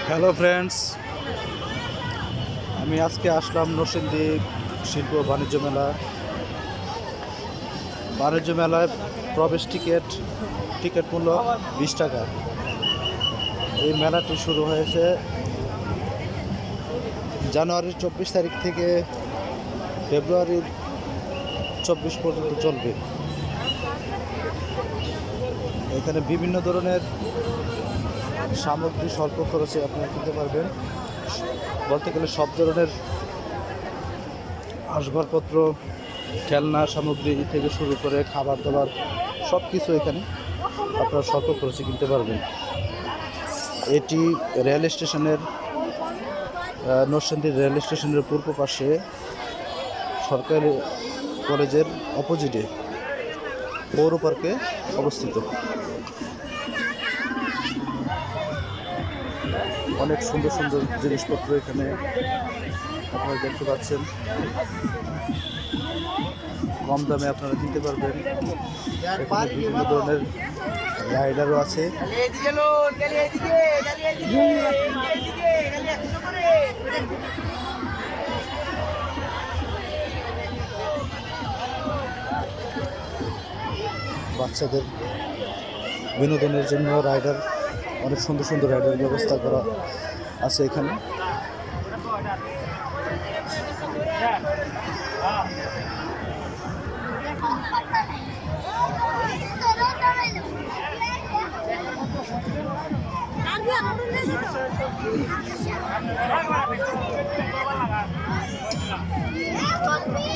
Hello friends, আমি আজকে আসলাম নরসিংদী শিল্প বাণিজ্য মেলায় প্রবেশ টিকিট মূল্য 20 টাকা। এই মেলাটি শুরু হয়েছে জানুয়ারির 24 তারিখ থেকে ফেব্রুয়ারির 24 পর্যন্ত চলবে। এখানে বিভিন্ন ধরনের সামগ্রী স্বল্প খরচে আপনারা কিনতে পারবেন। বলতে গেলে সব ধরনের আসবাবপত্র, খেলনা সামগ্রী থেকে শুরু করে খাবার দাবার সব কিছু এখানে আপনারা স্বল্প খরচে কিনতে পারবেন। এটি রেল স্টেশনের নরসিংদী রেল স্টেশনের পূর্ব পাশে সরকারি কলেজের অপোজিটে পৌর পার্কে অবস্থিত। অনেক সুন্দর সুন্দর জিনিসপত্র এখানে আপনারা দেখতে পাচ্ছেন। কম দামে আপনারা কিনতে পারবেন। এখানে বিভিন্ন ধরনের রাইডারও আছে। বাচ্চাদের বিনোদনের জন্য রাইডার, অনেক সুন্দর সুন্দর রাইডার ব্যবস্থা করা আছে এখানে।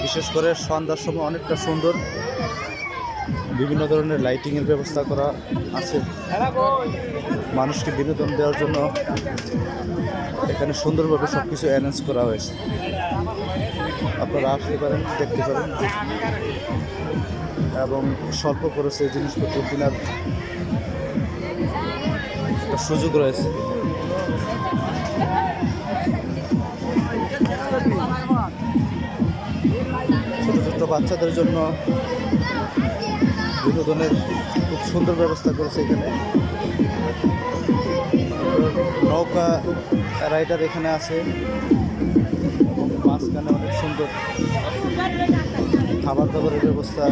বিশেষ করে সন্ধ্যার সময় অনেকটা সুন্দর, বিভিন্ন ধরনের লাইটিংয়ের ব্যবস্থা করা আছে। মানুষকে বিনোদন দেওয়ার জন্য এখানে সুন্দরভাবে সব কিছু অ্যারেঞ্জ করা হয়েছে। আপনারা আসতে পারেন, দেখতে পারেন এবং স্বল্প খরচে জিনিসপত্র কেনার একটা সুযোগ রয়েছে। ছোট ছোট বাচ্চাদের জন্য বিনোদনের খুব সুন্দর ব্যবস্থা করেছে এখানে। নৌকা রাইডার এখানে আছে এবং মাঝখানে অনেক সুন্দর খাবার দাবারের ব্যবস্থা।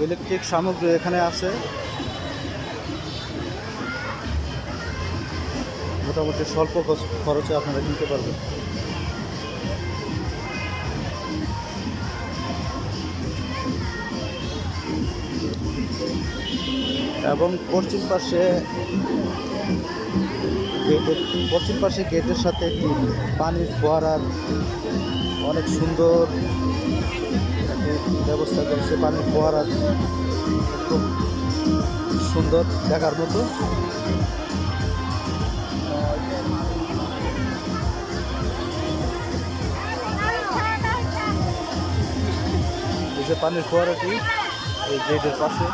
ইলেকট্রিক সামগ্রী এখানে আছে, মোটামুটি স্বল্প খরচে আপনারা কিনতে পারবেন। এবং পশ্চিম পাশে গেটের সাথে একটি পানির ফোয়ারার অনেক সুন্দর ব্যবস্থা করেছে। পানির ফোয়ারা খুব সুন্দর দেখার মতো। এই যে পানির ফোয়ারাটি এই গেটের পাশে।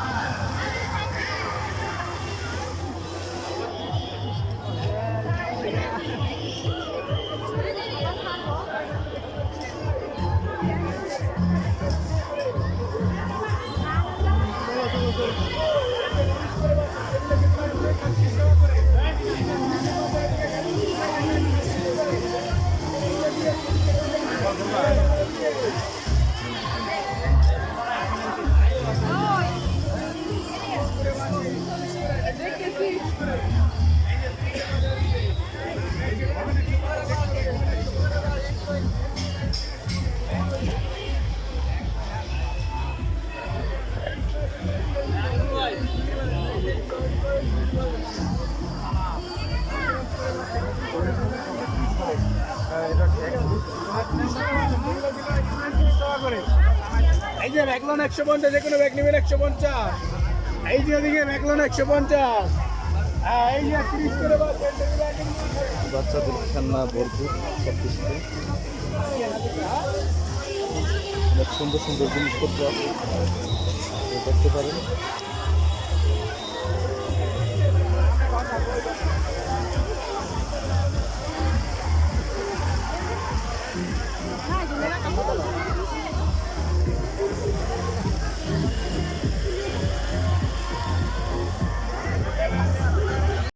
করে। এই যে ব্যাকলন 150, যে কোনো ব্যাগ নেবেন 150। এই যে ওদিকে ব্যাকলন 150। হ্যাঁ, এই যে 30 করে বাস বাচ্চাদের খেলনা ভরপুর সব কিছুতে। অনেক সুন্দর সুন্দর জিনিসপত্র আছে, দেখতে পারেন।